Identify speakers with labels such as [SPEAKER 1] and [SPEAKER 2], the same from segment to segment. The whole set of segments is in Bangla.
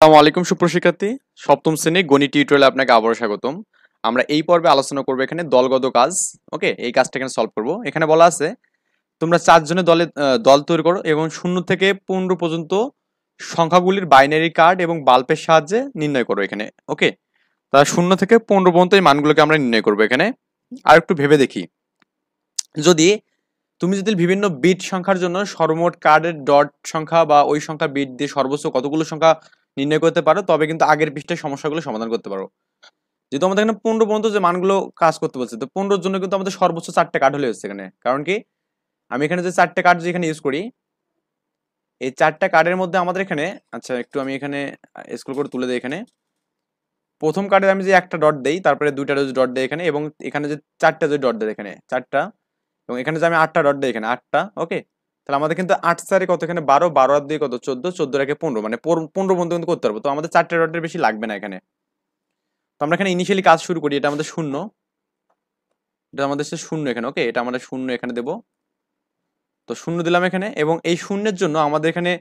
[SPEAKER 1] আসসালামু আলাইকুম সুপ্রশিক্ষার্থী, সপ্তম শ্রেণী গণিত টিউটোরিয়ালে আপনাকে আবারও স্বাগতম। আমরা এই পর্বে আলোচনা করবো এখানে দলগত কাজ। ওকে, এই কাজটা এখানে সলভ করব। এখানে বলা আছে তোমরা 4 জনের দল তৈরি করো এবং 0 থেকে 15 পর্যন্ত সংখ্যাগুলির বাইনারি কার্ড এবং বাল্বের সাহায্যে নির্ণয় করো এখানে। ওকে, তা 0 থেকে 15 পর্যন্ত এই মানগুলোকে আমরা নির্ণয় করবো এখানে। আর একটু ভেবে দেখি, যদি তুমি যদি বিভিন্ন বিট সংখ্যার জন্য সর্বমোট কার্ডের ডট সংখ্যা বা ওই সংখ্যা বিট দিয়ে সর্বোচ্চ কতগুলো সংখ্যা নির্ণয় করতে পারো, তবে কিন্তু আগের পৃষ্ঠায় সমস্যাগুলো সমাধান করতে পারো। যেহেতু আমাদের এখানে 15 পর্যন্ত যে মানগুলো কাজ করতে বলছে, তো 15 জন্য কিন্তু আমাদের সর্বোচ্চ 4টে কার্ড হলে হচ্ছে এখানে। কারণ কি, আমি এখানে যে 4টে কার্ড যেখানে ইউজ করি, এই 4টা কার্ডের মধ্যে আমাদের এখানে, আচ্ছা একটু আমি এখানে স্ক্রল করে তুলে দিই। এখানে প্রথম কার্ডে আমি যে একটা ডট দেই, তারপরে দুইটা ডট দেই এখানে, এবং এখানে যে 4টা যে ডট দেয় এখানে 4টা, এবং এখানে যে আমি 8টা ডট দিই এখানে 8টা। ওকে, তাহলে আমাদের কিন্তু 8 4 কত, এখানে 12, 12 আর 2 কত 14, 14 একে 15, মানে 15 পর্যন্ত কিন্তু করতে পারবো। তো আমাদের 4টে ডটের বেশি লাগবে না এখানে। তো আমরা এখানে ইনিশিয়ালি কাজ শুরু করি। এটা আমাদের শূন্য, এটা আমাদের হচ্ছে শূন্য এখানে। ওকে, এটা আমাদের শূন্য এখানে দেবো। তো শূন্য দিলাম এখানে, এবং এই শূন্যের জন্য আমাদের এখানে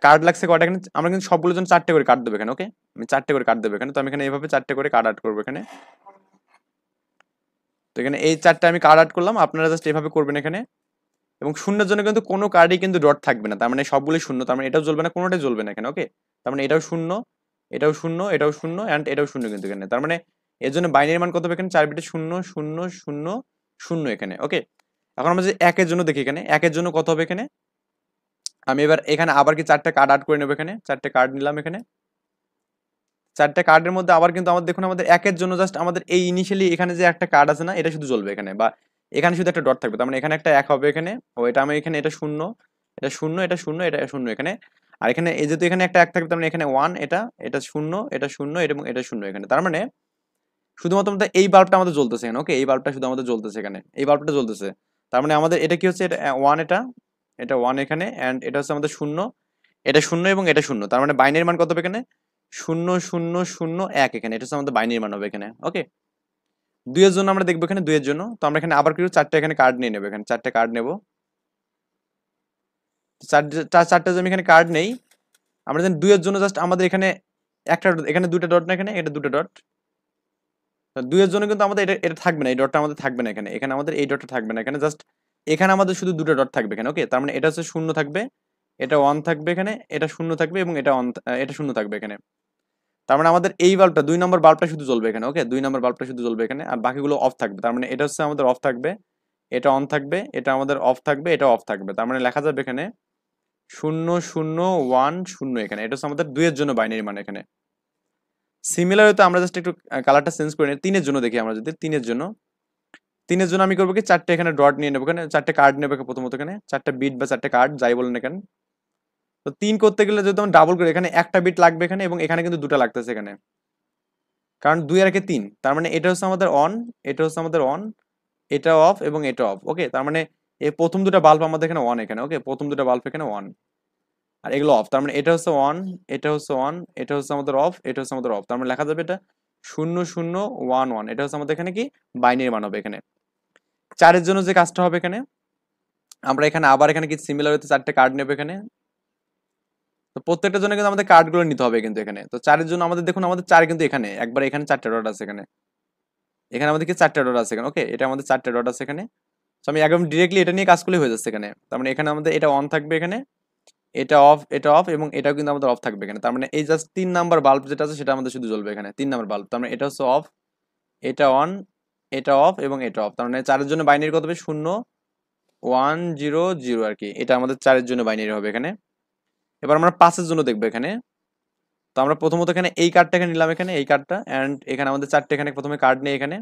[SPEAKER 1] কার্ড লাগছে কয়টা এখানে, আমরা কিন্তু সবগুলোর জন্য 4টে করে কার্ড দেবো এখানে। ওকে, আমি 4টে করে কার্ড দেবো এখানে। তো আমি এখানে এইভাবে 4টে করে কার্ড আর্ট করবো এখানে। তো এখানে এই 4টে আমি কার্ড আর্ট করলাম, আপনারা জাস্ট এভাবে করবেন এখানে। এবং শূন্যের জন্য কিন্তু কোনো কার্ডই কিন্তু ডট থাকবে না, তার মানে সবগুলোই শূন্য, তার মানে এটাও জ্বলবে না, কোনোটাই জ্বলবে না এখানে। ওকে, তার মানে এটাও শূন্য, এটাও শূন্য, এটাও শূন্য, অ্যান্ড এটাও শূন্য কিন্তু এখানে। তার মানে এর জন্য বাইনারি মান কত হবে এখানে, 4 বিটে 0 0 0 0 এখানে। ওকে, এখন আমরা যে একের জন্য দেখি, এখানে একের জন্য কত হবে এখানে। আমি এবার এখানে আবার কি 4টে কার্ড আর্ট করে নেবো এখানে। 4টে কার্ড নিলাম এখানে। 4টে কার্ডের মধ্যে আবার কিন্তু আমাদের দেখুন, আমাদের একের জন্য জাস্ট আমাদের এই ইনিশিয়ালি এখানে যে একটা কার্ড আছে না, এটা শুধু জ্বলবে এখানে, বা এখানে শুধু একটা ডট থাকবে। তার মানে এখানে একটা 1 হবে এখানে। ও এটা আমি এখানে, এটা শূন্য, এটা শূন্য, এটা শূন্য, এটা শূন্য এখানে। আর এখানে এই যেহেতু এখানে একটা 1 থাকবে, তার মানে এখানে 1, এটা এটা শূন্য, এটা শূন্য, এবং এটা শূন্য এখানে। তার মানে শুধুমাত্র আমাদের এই বাল্বটা আমাদের জ্বলতেছে এখানে। ওকে, এই বাল্বটা শুধু আমাদের জ্বলতেছে এখানে, এই বাল্বটা জ্বলতেছে। তার মানে আমাদের এটা কি হচ্ছে, এটা 1, এটা এটা 1 এখানে, এন্ড এটা হচ্ছে আমাদের শূন্য, এটা শূন্য, এবং এটা শূন্য। তার মানে বাইনারি মান কত হবে এখানে, 0 0 0 1 এখানে। এটা হচ্ছে আমাদের বাইনারি মান হবে এখানে। ওকে, 2 এর জন্য আমরা দেখবো এখানে, 2 এর জন্য তো আমরা এখানে আবার কিছু 4টে এখানে কার্ড নিয়ে নেবো এখানে, 4টে কার্ড নেবো। চারটে যদি আমি এখানে কার্ড নেই, আমরা জানি 2 এর জন্য জাস্ট আমাদের এখানে একটা, এখানে দুটো ডট না, এখানে এটা দুটো ডট। 2 এর জন্য কিন্তু আমাদের এটা এটা থাকবে না, এই ডটটা আমাদের থাকবে না এখানে। এখানে আমাদের এই ডটটা থাকবে না এখানে, জাস্ট এখানে আমাদের শুধু দুটো ডট থাকবে এখানে। ওকে, তার মানে এটা হচ্ছে শূন্য থাকবে, এটা 1 থাকবে এখানে, এটা শূন্য থাকবে, এবং এটা 1, এটা শূন্য থাকবে এখানে। তার মানে আমাদের এই বাল্বটা, 2 নম্বর বাল্বটা শুধু জ্বলবে এখানে। ওকে, 2 নম্বর বাল্বটা শুধু জ্বলবে এখানে, আর বাকিগুলো অফ থাকবে। তার মানে এটা হচ্ছে আমাদের অফ থাকবে, এটা অন থাকবে, এটা আমাদের অফ থাকবে, এটা অফ থাকবে। তার মানে লেখা যাবে এখানে 0 0 1 0 এখানে। এটা হচ্ছে আমাদের 2 এর জন্য বাইনারি মান এখানে। সিমিলার হয়তো আমরা জাস্ট একটু কালারটা চেঞ্জ করে নিই। 3 এর জন্য দেখি, আমরা যদি 3 এর জন্য, 3 এর জন্য আমি করবো কি, 4টে এখানে ডট নিয়ে নেবো এখানে, 4টে কার্ড নেবো প্রথমত এখানে, 4টে বিট বা 4টে কার্ড যাই বলেন এখানে। তো 3 করতে গেলে যদি আমরা ডাবল করি, এখানে একটা বিট লাগবে এখানে, এবং এখানে কিন্তু দুটো লাগতেছে এখানে, কারণ 2 আর 3। তার মানে এটা হচ্ছে আমাদের অন, এটা হচ্ছে আমাদের অন, এটা অফ, এবং এটা অফ। ওকে, তার মানে এই প্রথম দুটো বাল্ব আমাদের এখানে অন এখানে। ওকে, প্রথম দুটো বাল্ব এখানে অন, আর এগুলো অফ। তার মানে এটা হচ্ছে অন, এটা হচ্ছে অন, এটা হচ্ছে আমাদের অফ, এটা হচ্ছে আমাদের অফ। তার মানে লেখা যাবে এটা 0 0 1 1। এটা হচ্ছে আমাদের এখানে কি বাইনারি মান হবে এখানে। 4 এর জন্য যে কাজটা হবে এখানে, আমরা এখানে আবার এখানে কি সিমিলার হতে 4টে কার্ড নেবো এখানে। তো প্রত্যেকটার জন্য কিন্তু আমাদের কার্ড গুলো নিতে হবে কিন্তু এখানে। তো 4 এর জন্য আমাদের দেখুন, আমাদের 4 কিন্তু এখানে একবার, এখানে 4টে ডট আছে এখানে, এখানে আমাদের কি 4টে ডট আছে এখানে। ওকে, এটা আমাদের 4টে ডট আছে এখানে। তো আমি একদম ডিরেক্টলি এটা নিয়ে কাজ করলে হয়ে যাচ্ছে এখানে। তার মানে এখানে আমাদের এটা অন থাকবে এখানে, এটা অফ, এটা অফ, এবং এটাও কিন্তু আমাদের অফ থাকবে এখানে। তার মানে এই জাস্ট 3 নাম্বার বাল্ব যেটা আছে সেটা আমাদের শুধু জ্বলবে এখানে, 3 নাম্বার বাল্ব। তার মানে এটা হচ্ছে অফ, এটা অন, এটা অফ, এবং এটা অফ। তার মানে 4 এর জন্য বাইনারি কত হবে, 0 1 0 0 আর কি। এটা আমাদের 4 এর জন্য বাইনারি হবে এখানে। এবার আমরা 5 এর জন্য দেখবো এখানে। তো আমরা প্রথমত এখানে এই কার্ডটা এখানে নিলাম এখানে, এই কার্ডটা, এন্ড এখানে আমাদের 4টে এখানে প্রথমে কার্ড নেই এখানে।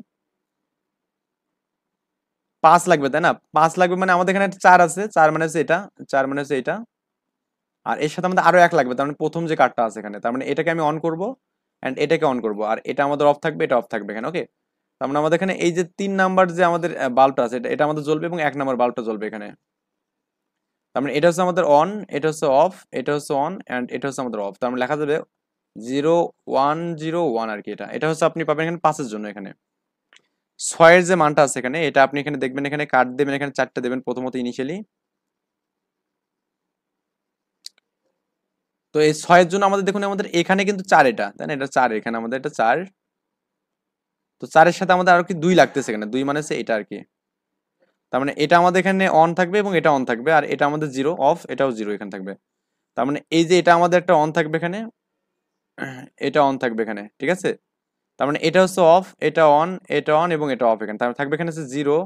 [SPEAKER 1] 5 লাগবে তাই না, 5 লাগবে, মানে আমাদের এখানে 4 আছে, 4 মানে হচ্ছে এটা, 4 মানে হচ্ছে এটা, আর এর সাথে আমাদের আরো 1 লাগবে। তার মানে প্রথম যে কার্ডটা আছে এখানে, তার মানে এটাকে আমি অন করব, এন্ড এটাকে অন করব, আর এটা আমাদের অফ থাকবে, এটা অফ থাকবে এখানে। ওকে, তার মানে আমাদের এখানে এই যে 3 নাম্বার যে আমাদের বাল্বটা আছে, এটা এটা আমাদের জ্বলবে, এবং 1 নাম্বার বাল্বটা জ্বলবে এখানে। তার মানে এটা হচ্ছে আমাদের অন, এটা হচ্ছে অফ, এটা হচ্ছে অন, এন্ড এটা হচ্ছে আমাদের অফ। তার মানে লেখা যাবে 0 1 0 1 আর কি। এটা এটা হচ্ছে আপনি পাবেন এখানে 5 এর জন্য এখানে। 6 এর যে মানটা আছে এখানে, এটা আপনি এখানে দেখবেন, এখানে কার্ড দেবেন, এখানে 4টে দেবেন প্রথমত ইনিশিয়ালি। তো এই 6 এর জন্য আমাদের দেখুন আমাদের এখানে কিন্তু 4, এটা তাই না, এটা 4, এখানে আমাদের এটা 4। তো 4 এর সাথে আমাদের আরো কি 2 লাগতেছে এখানে, 2 মানে হচ্ছে এটা আর কি। তার মানে এটা আমাদের এখানে অন থাকবে এবং এটা অন থাকবে, আর এটা আমাদের জিরো অফ, এটাও জিরো এখানে থাকবে। তার মানে এই যে এটা আমাদের একটা অন থাকবে এখানে, এটা অন থাকবে এখানে, ঠিক আছে। তার মানে এটা হচ্ছে অফ, এটা অন, এটা অন এবং এটা অফ এখানে, তার মানে থাকবে এখানে হচ্ছে 0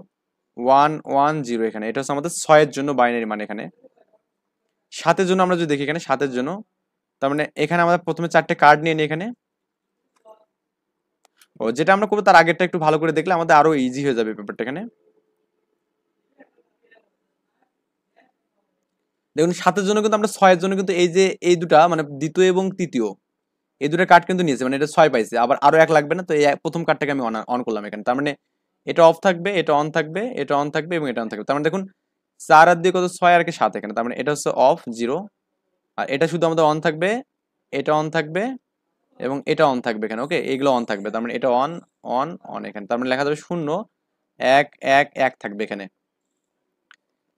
[SPEAKER 1] 1 1 0 এখানে। এটা হচ্ছে আমাদের 6 এর জন্য বাইনারি মান এখানে। 7 এর জন্য আমরা যদি দেখি এখানে 7 এর জন্য, তার মানে এখানে আমরা প্রথমে 4টে কার্ড নিয়ে নিই এখানে। ও যেটা আমরা করবো তার আগেরটা একটু ভালো করে দেখলে আমাদের আরো ইজি হয়ে যাবে ব্যাপারটা এখানে। দেখুন 7 এর জন্য কিন্তু আমরা 6 এর জন্য কিন্তু এই যে এই দুটা মানে দ্বিতীয় এবং তৃতীয় এই দুটো কার্ড কিন্তু নিয়েছে, মানে এটা 6 পাইছে, আবার আরো 1 লাগবে না, তো এই প্রথম কার্ডটাকে আমি অন করলাম এখানে। তার মানে এটা অফ থাকবে, এটা অন থাকবে, এটা অন থাকবে এবং এটা অন থাকবে। তার মানে দেখুন 4 আর 2 কত, 6 আর কি 7 এখানে। তার মানে এটা হচ্ছে অফ 0, আর এটা শুধু আমাদের অন থাকবে, এটা অন থাকবে এবং এটা অন থাকবে এখানে। ওকে, এগুলো অন থাকবে, তার মানে এটা অন অন অন এখানে। তার মানে লেখা যাবে 0 1 1 1 থাকবে এখানে।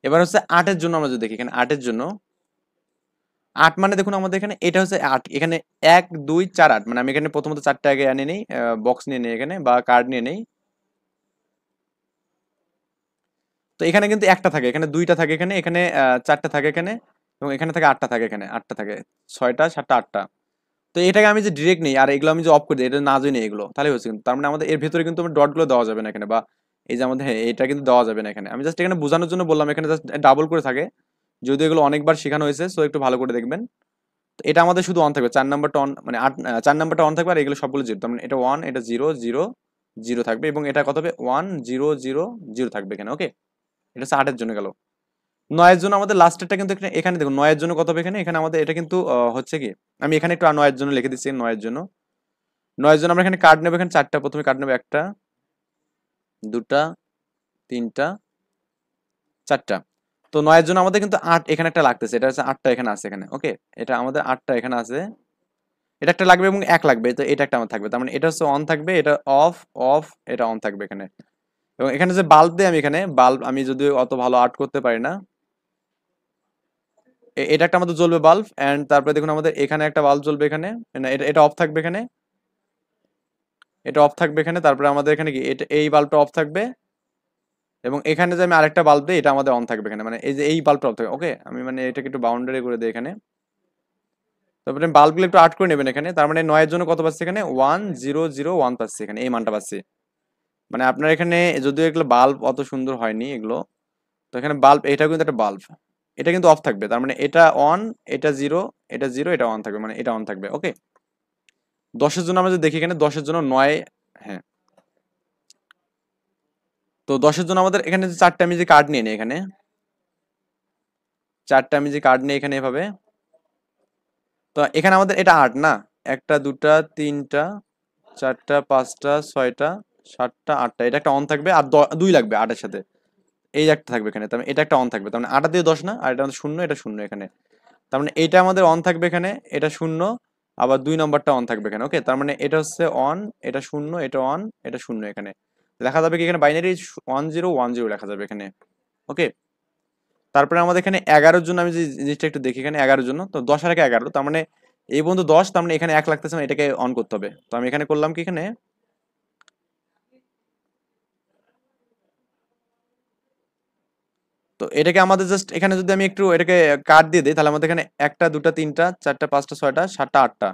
[SPEAKER 1] এবার হচ্ছে 8 এর জন্য আমরা যদি দেখি এখানে 8 এর জন্য, 8 মানে দেখুন আমাদের এখানে এটা হচ্ছে 8, এখানে 1 2 4 8, মানে আমি এখানে প্রথমত 4টা আগে আনে নেই, বক্স নিয়ে নেই এখানে বা কার্ড নিয়ে নেই। তো এখানে কিন্তু একটা থাকে, এখানে 2টা থাকে এখানে, এখানে 4টা থাকে এখানে এবং এখানে থাকে 8টা থাকে এখানে, 8টা থাকে, 6টা 7টা 8টা। তো এটাকে আমি যে ডিরেক্ট নেই আর এগুলো আমি যে অফ করে দিই, এটা না জেনে এগুলো তাহলে হচ্ছে কিন্তু, তার মানে আমাদের এর ভেতরে কিন্তু ডট গুলো দেওয়া যাবে না এখানে, বা এই যে আমাদের হ্যাঁ এটা কিন্তু দেওয়া যাবে না এখানে। আমি জাস্ট এখানে বোঝানোর জন্য বললাম, এখানে জাস্ট ডাবল করে থাকে, যদিও এগুলো অনেকবার শেখানো হয়েছে, সো একটু ভালো করে দেখবেন। তো এটা আমাদের শুধু অন থাকবে, 4 নাম্বারটা অন, মানে 4 নাম্বারটা অন থাকবে আর এগুলো সবগুলো জিরো। তার মানে এটা 1, এটা 0 0 0 থাকবে এবং এটা কত হবে 1 0 0 0 থাকবে এখানে। ওকে, এটা হচ্ছে 8 এর জন্য গেল। 9 এর জন্য আমাদের লাস্টেরটা কিন্তু এখানে, এখানে দেখুন 9 এর জন্য কত হবে এখানে, এখানে আমাদের এটা কিন্তু হচ্ছে কি, আমি এখানে একটু 9 এর জন্য লিখে দিচ্ছি। 9 এর জন্য, 9 এর জন্য আমরা এখানে কার্ড নেবো এখানে 4টা, প্রথমে কার্ড নেবো 1টা 2টা 3টা 4টা। তো 9 এর জন্য আমাদের কিন্তু 8 এখানে একটা লাগতেছে, এটা হচ্ছে 8টা এখানে আছে এখানে। ওকে, এটা আমাদের 8টা এখানে আছে, এটা একটা লাগবে এবং 1 লাগবে, তো এটা একটা আমার থাকবে। তার মানে এটা হচ্ছে অন থাকবে, এটা অফ অফ, এটা অন থাকবে এখানে। এবং এখানে যে বাল্ব দেয়, আমি এখানে বাল্ব আমি যদিও অত ভালো আর্ট করতে পারি না, এটা একটা আমাদের জ্বলবে বাল্ব, এন্ড তারপরে দেখুন আমাদের এখানে একটা বাল্ব জ্বলবে এখানে, না, এটা এটা অফ থাকবে এখানে, এটা অফ থাকবে এখানে। তারপরে আমাদের এখানে কি, এটা এই বাল্বটা অফ থাকবে এবং এখানে যে আমি আরেকটা বাল্ব দিই এটা আমাদের অন থাকবে এখানে, মানে এই যে এই বাল্বটা অফ থাকবে। ওকে, আমি মানে এটাকে একটু বাউন্ডারি করে দিই এখানে। তারপরে বাল্বগুলো একটু আর্ট করে নেবেন এখানে। তার মানে 9 এর জন্য কত পাচ্ছি এখানে, 1 0 0 1 পাচ্ছি এখানে, এই মানটা পাচ্ছি। মানে আপনার এখানে যদিও এগুলো বাল্ব অত সুন্দর হয়নি এগুলো, তো এখানে বাল্ব, এটা কিন্তু একটা বাল্ব, এটা কিন্তু অফ থাকবে। তার মানে এটা অন, এটা 0, এটা 0, এটা অন থাকবে, মানে এটা অন থাকবে। ওকে, 10 এর জন্য আমরা যদি দেখি এখানে 10 এর জন্য 9, হ্যাঁ, তো 10 এর জন্য আমাদের এখানে যে 4টা আমি যে কার্ড নিয়ে নিই এখানে, 4টা আমি যে কার্ড নিই এখানে এভাবে, তো এখানে আমাদের এটা 8 না, 1টা 2টা 3টা 4টা 5টা 6টা 7টা 8টা, এটা একটা অন থাকবে আর 2 লাগবে 8 এর সাথে, এই যে একটা থাকবে এখানে। তার মানে এটা একটা অন থাকবে, তার মানে 8 দিয়ে 10 না, আর এটা আমাদের 0, এটা 0 এখানে। তার মানে এটা আমাদের অন থাকবে এখানে, এটা 0, আবার 2 নম্বরটা অন থাকবে এখানে। ওকে, তার মানে এটা হচ্ছে অন, এটা 0, এটা অন, এটা 0 এখানে। লেখা যাবে কি এখানে বাইনারি 1 0 1 0 লেখা যাবে এখানে। ওকে, তারপরে আমাদের এখানে 11 জন্য আমি যে জিনিসটা একটু দেখি এখানে 11 জন্য, তো 10 আর 11, তার মানে এই পর্যন্ত 10, তার মানে এখানে 1 লাগতেছে, মানে এটাকে অন করতে হবে। তো আমি এখানে করলাম কি এখানে, তো এটাকে আমাদের জাস্ট এখানে যদি আমি একটু এটাকে কাট দিয়ে দিই, তাহলে আমাদের এখানে 1টা 2টা 3টা 4টা 5টা 6টা 7টা 8টা,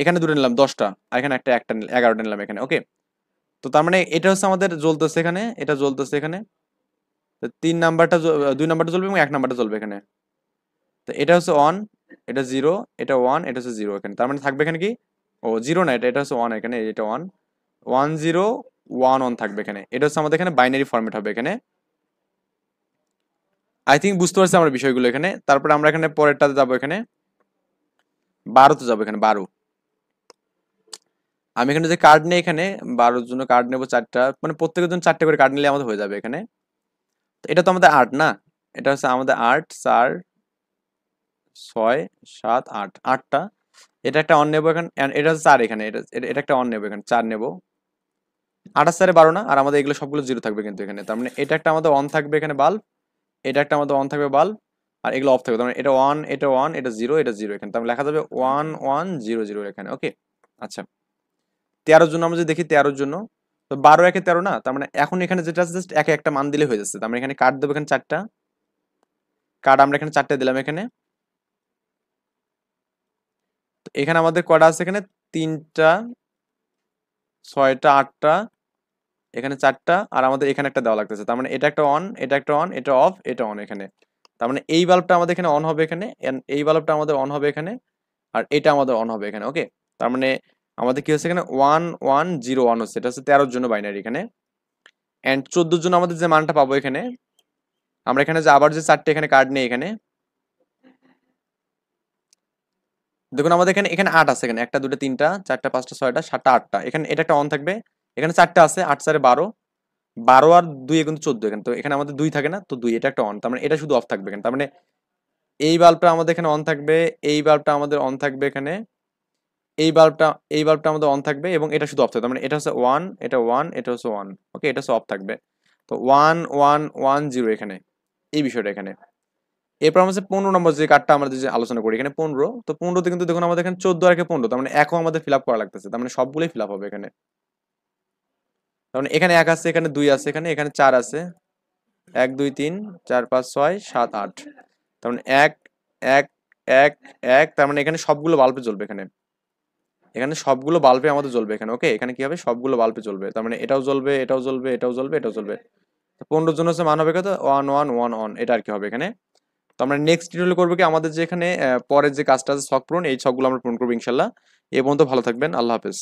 [SPEAKER 1] এখানে দুটো নিলাম 10টা, আর এখানে একটা 11টা নিলাম এখানে। ওকে, তো তার মানে এটা হচ্ছে আমাদের জ্বলতেছে এখানে, এটা জ্বলতেছে এখানে, তো 3 নাম্বারটা 2 নাম্বারটা জ্বলবে এবং 1 নাম্বারটা জ্বলবে এখানে। তো এটা হচ্ছে অন, এটা 0, এটা 1, এটা হচ্ছে 0 এখানে। তার মানে থাকবে এখানে কি, ও 0 না, এটা এটা হচ্ছে 1 এখানে, এটা 1 1 0 1 1 থাকবে এখানে। এটা হচ্ছে আমাদের এখানে বাইনারি ফরম্যাট হবে এখানে। আই থিঙ্ক বুঝতে পারছি আমরা বিষয়গুলো এখানে। তারপরে আমরা এখানে পরেরটাতে যাবো এখানে 12তে যাবো এখানে 12। আমি এখানে যে কার্ড নেই এখানে 12 জন্য কার্ড নেবো 4টা, মানে প্রত্যেকের জন্য 4টে করে কার্ড নিলে আমাদের হয়ে যাবে এখানে। তো এটা তো আমাদের 8 না, এটা হচ্ছে আমাদের 8 4 6 7 8, 8টা। এটা একটা অন নেবো এখানে, and এটা হচ্ছে 4 এখানে, এটা এটা একটা অন নেবো এখানে, 4 নেবো। 8 আর 4 12 না, আর আমাদের এগুলো সবগুলো জিরো থাকবে কিন্তু এখানে। তার মানে এটা একটা আমাদের অন থাকবে এখানে বাল্ব, এটা একটা আমাদের অন থাকবে বাল্ব, আর এগুলো অফ থাকবে, তার মানে এটা 1 এটা 1 এটা 0 এটা 0 এখানে, তাহলে লেখা যাবে 1 1 0 0 এখানে। ওকে, আচ্ছা 13 জন্য আমরা যদি দেখি 13 জন্য, তো 12 একে 13 না, তার মানে এখন এখানে যেটা আছে জাস্ট একে একটা মান দিলে হয়ে যাচ্ছে। তার মানে এখানে কার্ড দেবো এখানে 4টা কার্ড, আমরা এখানে 4টা দিলাম এখানে। তো এখানে আমাদের কয়টা আছে, এখানে 3টা 6টা 8টা, এখানে 4টা, আর আমাদের এখানে একটা দেওয়া লাগতেছে। তার মানে এটা একটা অন, এটা একটা অন, এটা অফ, এটা অন এখানে। তার মানে এই বাল্বটা আমাদের এখানে অন হবে এখানে, and এই বাল্বটা আমাদের অন হবে এখানে, আর এটা আমাদের অন হবে এখানে। ওকে, তার মানে আমাদের কি হচ্ছে এখানে 1 1 0 1 হচ্ছে, এটা হচ্ছে 13 জন্য বাইনারি এখানে। এন্ড 14 জন্য আমাদের যে মানটা পাবো এখানে, আমরা এখানে যে আবার যে 4টে এখানে কার্ড নেই এখানে, দেখুন আমাদের এখানে এখানে 8 আছে, এখানে 1টা 2টা 3টা 4টা 5টা 6টা 7টা 8টা, এখানে এটা একটা অন থাকবে, এখানে 4টা আছে, 8 4 12, 12 আর 2 কিন্তু 14 এখানে, তো এখানে আমাদের 2 থাকে না, তো 2 এটা একটা অন, তার মানে এটা শুধু অফ থাকবে এখানে। তার মানে এই বাল্বটা আমাদের এখানে অন থাকবে, এই বাল্বটা আমাদের অন থাকবে এখানে, এই বাল্বটা এই বাল্বটা আমাদের অন থাকবে, এবং এটা শুধু অফ থাকবে। তার মানে এটা হচ্ছে 1 এটা 1 এটা হচ্ছে 1। ওকে, এটা হচ্ছে অফ থাকবে। তো 1 1 1 0 এখানে, এই বিষয়টা এখানে। এরপর আমরা হচ্ছে 15 নম্বর যে কার্ডটা আমরা যে আলোচনা করি এখানে 15, তো 15তে কিন্তু দেখুন আমাদের এখানে 14 আর একে 15, তার মানে একও আমাদের ফিল আপ করা লাগতেছে, তার মানে সবগুলোই ফিল আপ হবে এখানে। তার মানে এখানে 1 আছে, এখানে 2 আছে, এখানে এখানে 4 আছে, 1 2 3 4 5 6 7 8, তার মানে 1 1 1 1, তার মানে এখানে সবগুলো বাল্বে জ্বলবে এখানে, এখানে সবগুলো বাল্বে আমাদের জ্বলবে এখানে। ওকে, এখানে কি হবে, সবগুলো বাল্বে জ্বলবে, তার মানে এটাও জ্বলবে এটাও জ্বলবে এটাও জ্বলবে এটাও জ্বলবে। তো 15 জন হচ্ছে মান হবে কত, 1 1 1 1, এটা আর কি হবে এখানে। তো আমরা নেক্সট টিউটোরিয়াল করবো কি, আমাদের যে এখানে পরের যে কাজটা আছে ছক পূরণ, এই ছকগুলো আমরা পূরণ করবো ইনশাল্লাহ। এ পর্যন্ত ভালো থাকবেন, আল্লাহ হাফেজ।